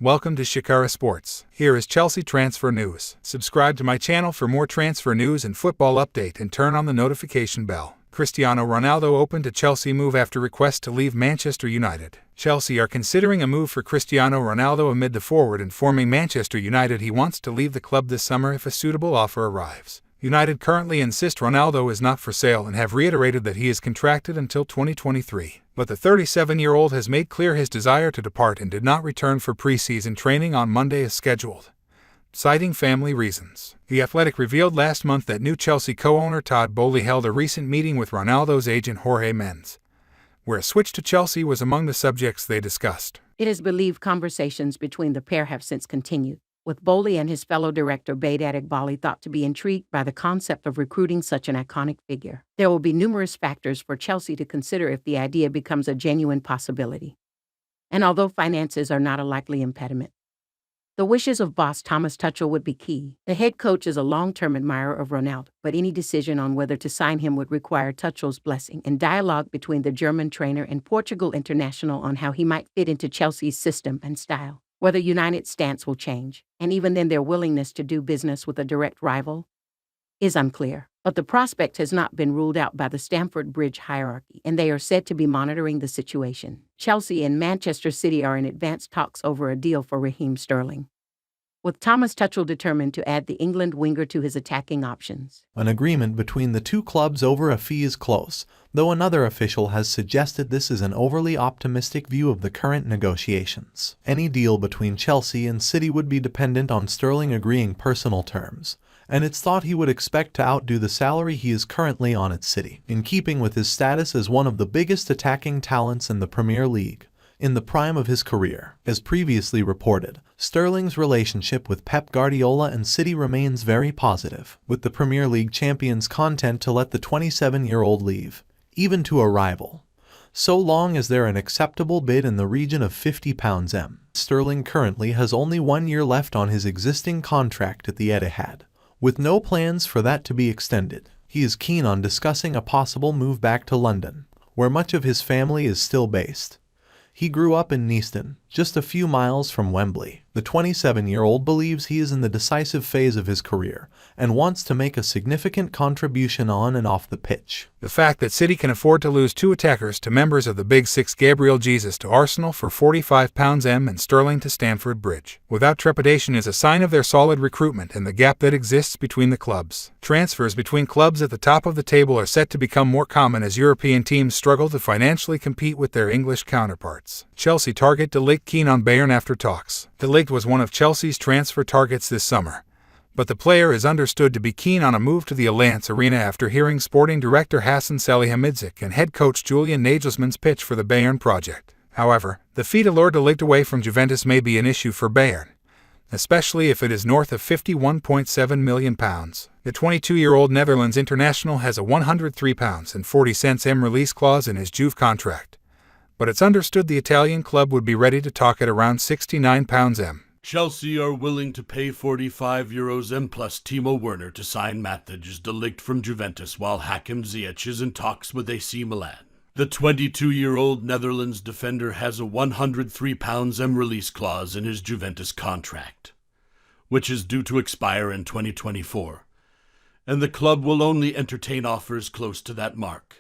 Welcome to Shikara Sports. Here is Chelsea transfer news. Subscribe to my channel for more transfer news and football update and turn on the notification bell. Cristiano Ronaldo open to Chelsea move after request to leave Manchester United. Chelsea are considering a move for Cristiano Ronaldo amid the forward informing Manchester United he wants to leave the club this summer if a suitable offer arrives. United currently insist Ronaldo is not for sale and have reiterated that he is contracted until 2023. But the 37-year-old has made clear his desire to depart and did not return for pre-season training on Monday as scheduled, citing family reasons. The Athletic revealed last month that new Chelsea co-owner Todd Boehly held a recent meeting with Ronaldo's agent Jorge Mendes, where a switch to Chelsea was among the subjects they discussed. It is believed conversations between the pair have since continued, with Boehly and his fellow director Baidad Iqbali thought to be intrigued by the concept of recruiting such an iconic figure. There will be numerous factors for Chelsea to consider if the idea becomes a genuine possibility. And although finances are not a likely impediment, the wishes of boss Thomas Tuchel would be key. The head coach is a long-term admirer of Ronaldo, but any decision on whether to sign him would require Tuchel's blessing and dialogue between the German trainer and Portugal international on how he might fit into Chelsea's system and style. Whether United's stance will change, and even then their willingness to do business with a direct rival, is unclear. But the prospect has not been ruled out by the Stamford Bridge hierarchy, and they are said to be monitoring the situation. Chelsea and Manchester City are in advanced talks over a deal for Raheem Sterling, with Thomas Tuchel determined to add the England winger to his attacking options. An agreement between the two clubs over a fee is close, though another official has suggested this is an overly optimistic view of the current negotiations. Any deal between Chelsea and City would be dependent on Sterling agreeing personal terms, and it's thought he would expect to outdo the salary he is currently on at City, in keeping with his status as one of the biggest attacking talents in the Premier League. In the prime of his career, as previously reported, Sterling's relationship with Pep Guardiola and City remains very positive, with the Premier League champions content to let the 27-year-old leave, even to a rival, so long as they're an acceptable bid in the region of £50 m. Sterling currently has only 1 year left on his existing contract at the Etihad, with no plans for that to be extended. He is keen on discussing a possible move back to London, where much of his family is still based. He grew up in Neaston, just a few miles from Wembley. The 27-year-old believes he is in the decisive phase of his career and wants to make a significant contribution on and off the pitch. The fact that City can afford to lose two attackers to members of the Big Six, Gabriel Jesus to Arsenal for £45 m and Sterling to Stamford Bridge, without trepidation, is a sign of their solid recruitment and the gap that exists between the clubs. Transfers between clubs at the top of the table are set to become more common as European teams struggle to financially compete with their English counterparts. Chelsea target Ligt keen on Bayern after talks. Ligt was one of Chelsea's transfer targets this summer, but the player is understood to be keen on a move to the Allianz Arena after hearing sporting director Hasan Salihamidzic and head coach Julian Nagelsmann's pitch for the Bayern project. However, the fee to lure Ligt away from Juventus may be an issue for Bayern, especially if it is north of £51.7 million. The 22-year-old Netherlands international has a £103.40 m release clause in his Juve contract, but it's understood the Italian club would be ready to talk at around £69 m. Chelsea are willing to pay €45 m plus Timo Werner to sign Matthijs de Ligt from Juventus, while Hakim Ziyech is in talks with AC Milan. The 22-year-old Netherlands defender has a £103 m release clause in his Juventus contract, which is due to expire in 2024, and the club will only entertain offers close to that mark.